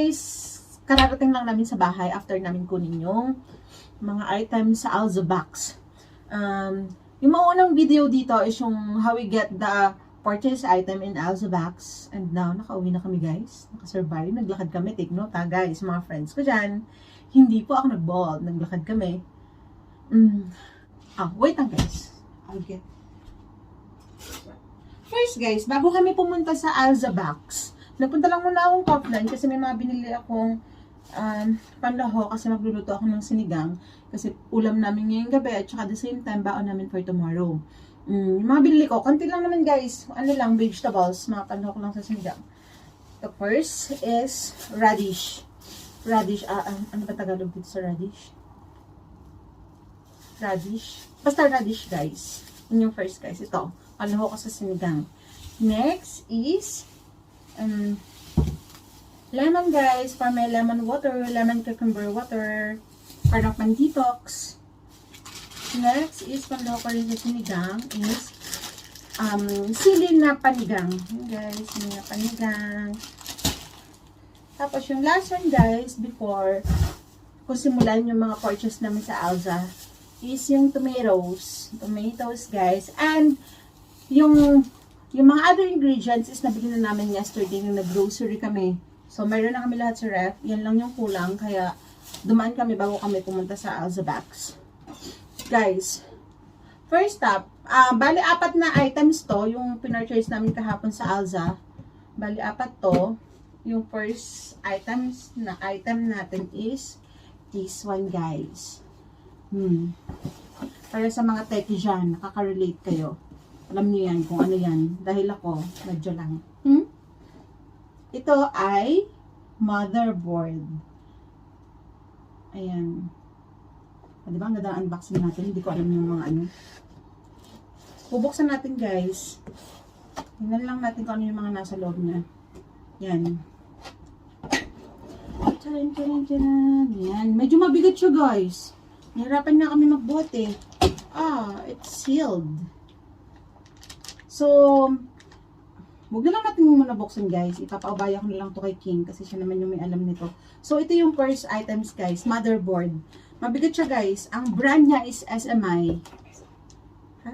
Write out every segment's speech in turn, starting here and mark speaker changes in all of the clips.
Speaker 1: guys, kararating lang namin sa bahay after namin kunin yung mga items sa Alza Box. Yung maunang video dito is yung how we get the purchase item in Alza Box. And now, nakauwi na kami guys. Nakasurvive. Naglakad kami. Take note ha guys, mga friends ko dyan. Hindi po ako nag-ball. Naglakad kami. Wait lang guys. I'll get. First guys, bago kami pumunta sa Alza Box, nagpunta lang muna akong Kaufland kasi may mga binili akong panlaho kasi magluluto ako ng sinigang kasi ulam namin ngayong gabi at saka the same time baon namin for tomorrow. Yung mga binili ko, konti lang naman guys, ano lang, vegetables, mga panlaho ko lang sa sinigang. The first is radish. Radish, ano ba Tagalog dito sa radish? Radish. Basta radish guys. Yun yung first guys. Ito, panlaho ko sa sinigang. Next is lemon guys, for my lemon water, lemon cucumber water, para pan-detox. Next is panlaho ko rin sa sinigang is sili na panigang. Guys, sili na panigang. Tapos yung last one guys, before kung simulan yung mga purchase namin sa Alza, is yung tomatoes. Tomatoes guys. And yung mga other ingredients is nabili na namin yesterday nung nag-grocery kami. So, mayroon na kami lahat sa ref. Yan lang yung kulang. Kaya, dumaan kami bago kami pumunta sa Alza Box. Guys, first up, bali 4 na items to. Yung pinurchase namin kahapon sa Alza. Bali 4 to. Yung first item natin is this one, guys. Para sa mga techie dyan, nakaka-relate kayo. Alam niyo yan kung ano yan. Dahil ako, medyo lang. Ito ay motherboard. Ayan. Diba ang ganda unboxing natin? Hindi ko alam yung mga ano. Bubuksan natin guys. Tingnan lang natin kung ano yung mga nasa loob na. Yan. Yan. Medyo mabigat siya guys. Nahirapan na kami magbuhat eh. It's sealed. So, huwag na lang natin muna buksan guys. Ipapaubaya ko na lang to kay King kasi siya naman yung may alam nito. So, ito yung first items guys. Motherboard. Mabigat siya guys. Ang brand niya is SMI. Ha?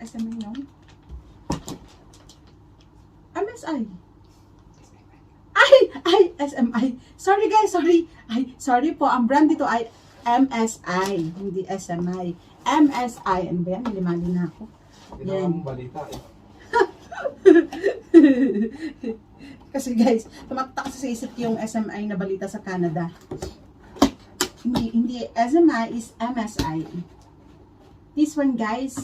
Speaker 1: SMI no? MSI. SMI. Sorry guys, sorry. Sorry po. Ang brand dito ay MSI. Hindi SMI. MSI. Ano ba yan? Nilimali na ako. Yan.
Speaker 2: Balita eh.
Speaker 1: Kasi guys, tumatak sa isip yung SMI na balita sa Canada. Hindi SMI is MSI. This one guys,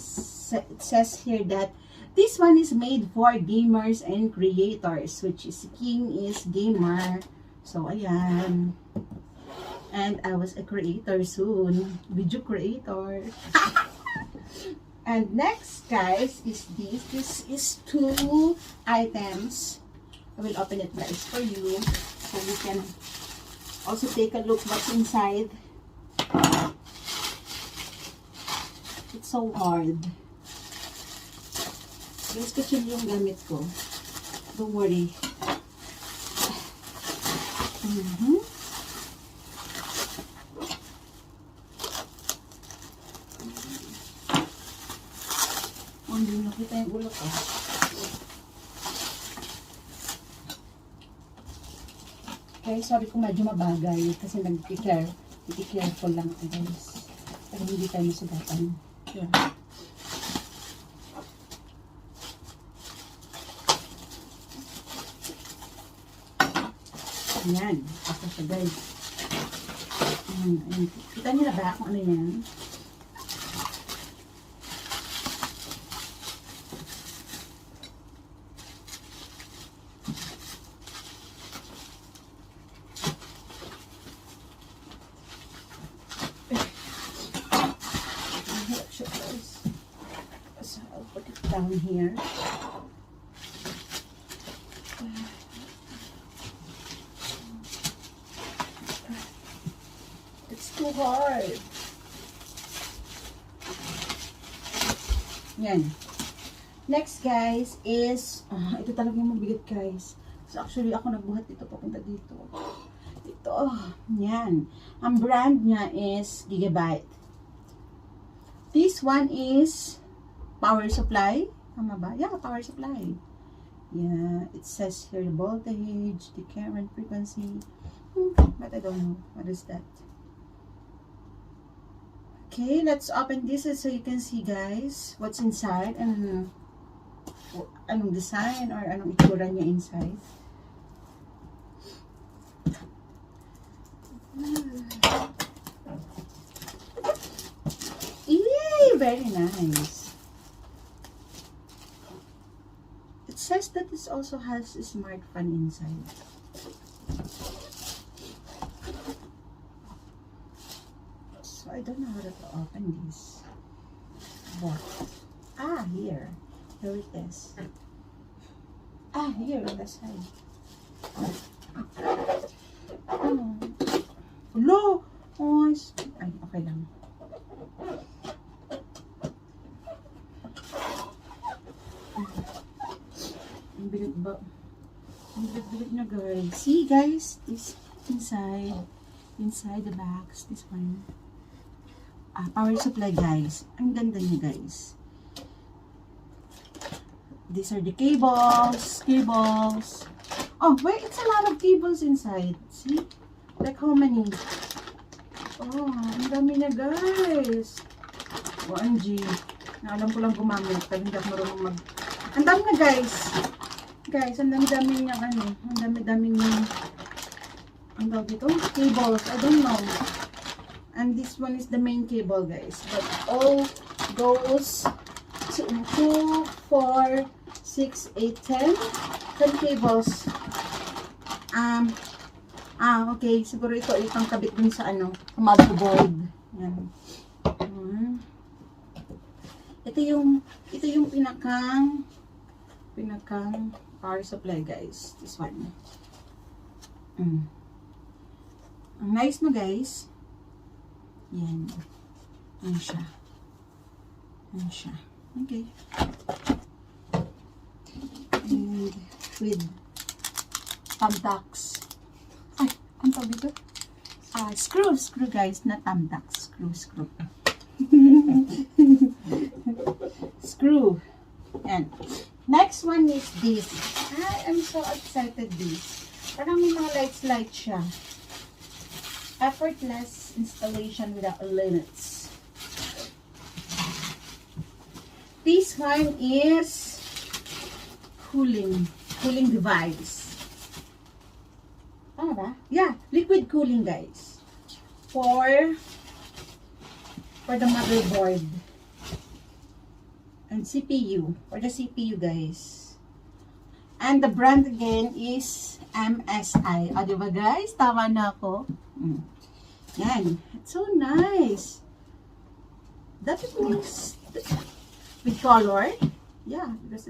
Speaker 1: it says here that this one is made for gamers and creators, which is King is gamer. So ayan. And I was a creator soon. Video creator. And next, guys, is this. This is 2 items. I will open it, guys, for you. So you can also take a look what's inside. It's so hard. Guys, kasi yung gamit ko. Don't worry. Hindi nakita yung ulo ko. Okay, sorry kung medyo mabagay kasi nag-careful lang ako guys. Pero hindi tayo masugatan. Yan. Ayan. Basta siya guys. Ayan. Kita niyo na ba kung ano yan? So I'll put it down here. It's too hard. Yan. Next guys is, ito talaga yung mabigat guys. So actually ako nagbuhat dito papunta dito. Ito, yan. Ang brand niya is Gigabyte. This one is power supply. Tama ba? Yeah, power supply. Yeah, it says here the voltage, the current frequency. But I don't know. What is that? Okay, let's open this so you can see guys what's inside and anong design or anong itsura niya inside. Yay! Very nice. It says that this also has a smart fan inside. So I don't know how to open this. What? Ah, here. Here it is. Ah, here on the side. Oh. Hello! Oh, ay, okay lang. Ang bigat ba? Ang bigat na guys. See guys, this inside the box, this one. Power supply guys. Ang ganda niya guys. These are the cables. Oh, wait, it's a lot of cables inside. See? Like how many? Oh, ang dami na guys. OMG. Alam ko lang gumamit. Pero hindi ako marunong mag... Ang dami na guys. Guys, ang dami-dami niya ano. Ang dami-dami niya. Ang tawag dito? Cables. I don't know. And this one is the main cable guys. But all goes to 2, 4, 6, 8, 10. 10 cables. Okay. Siguro ito itang kabit dun sa ano, motherboard. Yan. Ito yung pinakang power supply guys. This one. Ang nice no guys. Yan. Yan siya. Yan siya. Okay. And with thumbtacks. Ay, ang tawag dito? Screw guys, not thumbtacks. Screw. Screw. And next one is this. I'm so excited this. Parang may mga lights siya. Effortless installation without limits. This one is cooling device. Tama ba? Yeah, liquid cooling guys. For the motherboard and CPU. For the CPU guys. And the brand again is MSI. O, diba guys? Tama na ako. Yan. It's so nice. That it means with color. Yeah, because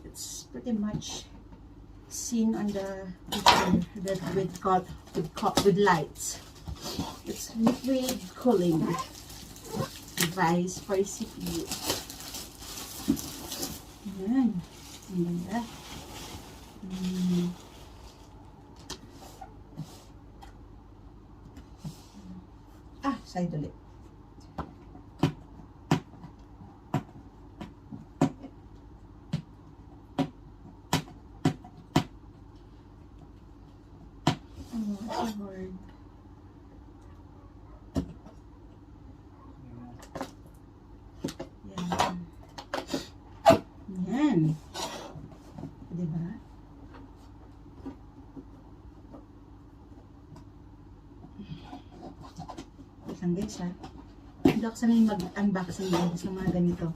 Speaker 1: it's pretty much seen on the picture that with lights. It's liquid cooling device for CPU. Yan. Ang ganda. Side ulit. What's the word? Yan. Diba? Guys ha. Hindi ako sanay mag-unboxing sa mga ganito.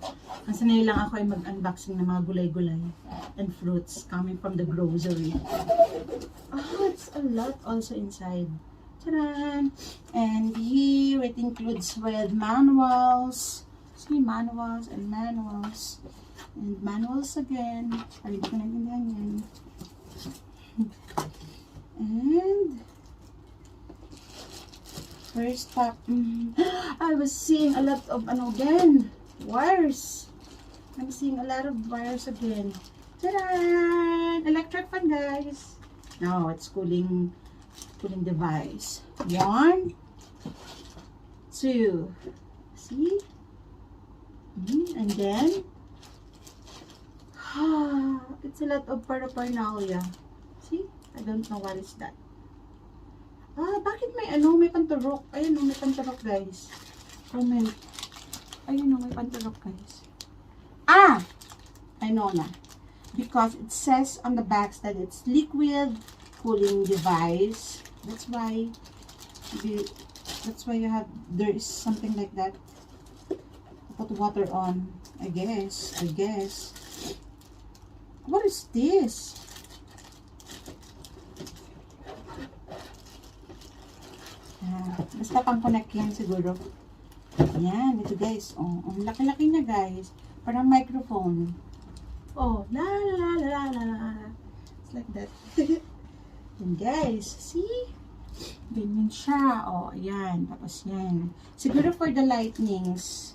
Speaker 1: Ang sanay lang ako ay mag-unboxing ng mga gulay-gulay and fruits coming from the grocery. Oh, it's a lot also inside. Tadaan! And here it includes with manuals. See, manuals and manuals. And manuals again. Ay, hindi ko naintindihan yan. And first pop. I was seeing a lot of wires. I'm seeing a lot of wires again. Ta-da! Electric fan, guys. No, it's cooling device. 1, 2. See? And then, it's a lot of paraphernalia. See? I don't know what is that. Bakit may panturok? Ayun, may panturok, guys. Comment. Ayun, may panturok, guys. I know na. Because it says on the back that it's liquid cooling device. That's why there is something like that. Put water on. I guess. What is this? Basta pang connect yan siguro. Yan, ito guys. Ang laki-laki niya guys. Parang microphone. La la la la la la. It's like that. Yan guys, see? Ganyan siya. Ayan. Tapos yan. Siguro for the lightnings.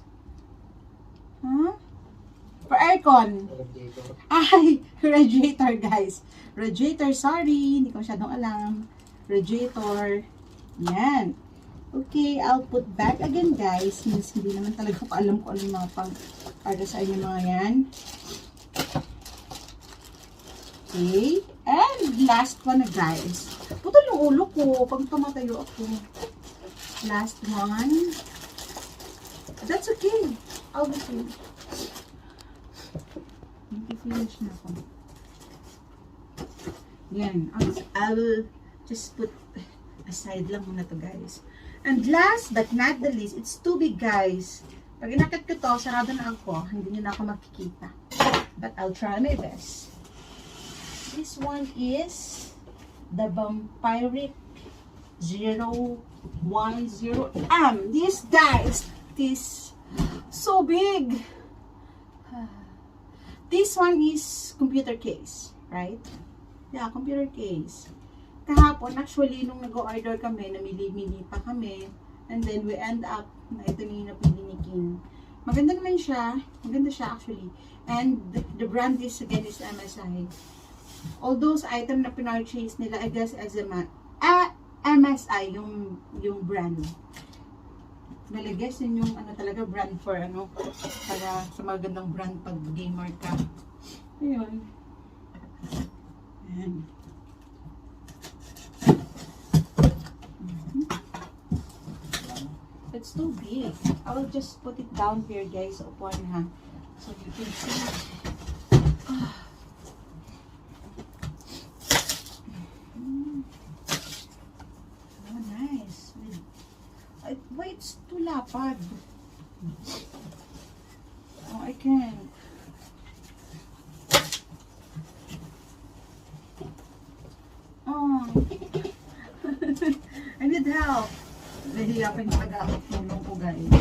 Speaker 1: For aircon. Radiator guys. Radiator, sorry. Hindi ko masyadong alam. Radiator. Yan. Okay, I'll put back again guys. Since hindi naman talaga ko alam kung ano yung mga para sa inyo mga yan. Okay. And last one na guys. Putol yung ulo ko pag tumatayo ako. Last one. That's okay. I'll be fine. Finish na ako. Yan. I'll just put aside lang muna to guys. And last but not the least, it's too big guys. Pag inakit ko to, sarado na ako. Hindi nyo na ako makikita. But I'll try my best. This one is the Vampiric 010M. This guys, this so big. This one is computer case, right? Yeah, computer case. Kahapon, actually, nung nag-order kami, namili-mili pa kami. And then, we end up, na ito na yung napili ni King. Maganda naman siya. Maganda siya, actually. And, the brand is, again, is MSI. All those items na pinurchase nila, I guess, as MSI, yung brand. Nalagay yun yung talaga brand for para sa magandang brand pag gamer ka. Ayun. Ayan. It's too big. I will just put it down here guys upon so you can see. Nice. Wait, it's too lapad. I can't. I need help. Nahihirapan yung pag-tulong ko guys.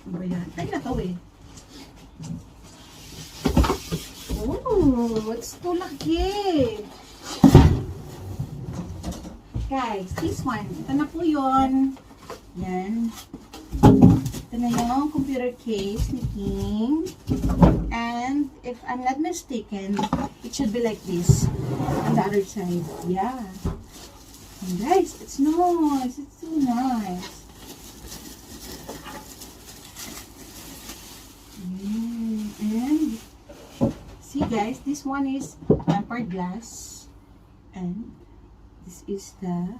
Speaker 1: Ano ba yan? Ay, na to eh. It's too laki. Guys, this one. Ito na po yun. Yan. Ito na yung computer case ni King. And if I'm not mistaken, it should be like this on the other side. Yeah. And guys, it's nice. It's so nice. And see guys, this one is tempered glass. And this is the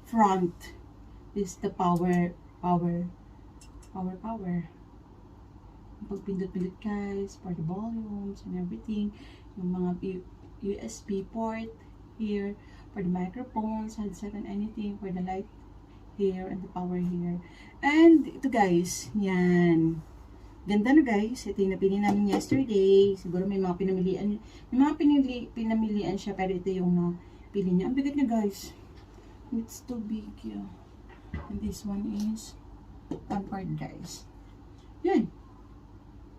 Speaker 1: front. This is the power. Pagpindot-pindot guys, for the volumes and everything. Yung mga USB port here, for the microphones, headset and anything, for the light here, and the power here. And ito guys, yan. Ganda na guys. Ito yung napili namin yesterday. Siguro may mga pinamilian. May mga pinamilian siya, pero ito yung napili niya. Ang bigat niya guys. It's too big, yeah. And this one is tempered guys. Yan.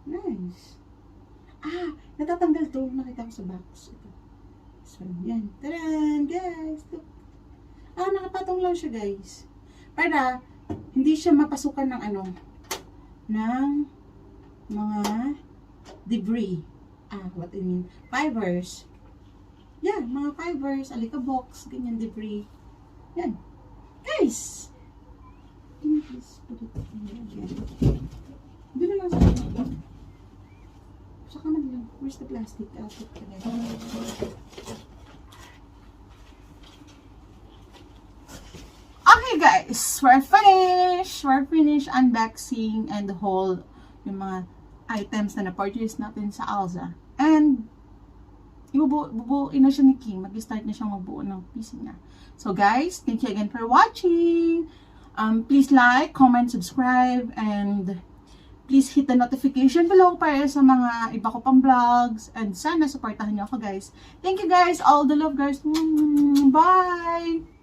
Speaker 1: Nice. Natatanggal to. Nakita ko sa box. Ito. So, yan. Taran, guys. Look. Nakapatong lang siya, guys. Para, hindi siya mapasukan ng ng mga debris. What I mean, fibers. Yan, mga fibers, alikabok, ganyan debris. Yan. Guys! Can you please put it in here again? Doon lang sa kanan. Sa kanan lang. Where's the plastic? I'll put it again. Okay guys, we're finished! We're finished unboxing and the whole yung mga items na na-purchase natin sa Alza. And ibubuin na siya ni Kim. Mag-start na siyang magbuo ng PC niya. So guys, thank you again for watching. Please like, comment, subscribe, and please hit the notification below para sa mga iba ko pang vlogs. And sana supportahan niyo ako guys. Thank you guys. All the love guys. Bye!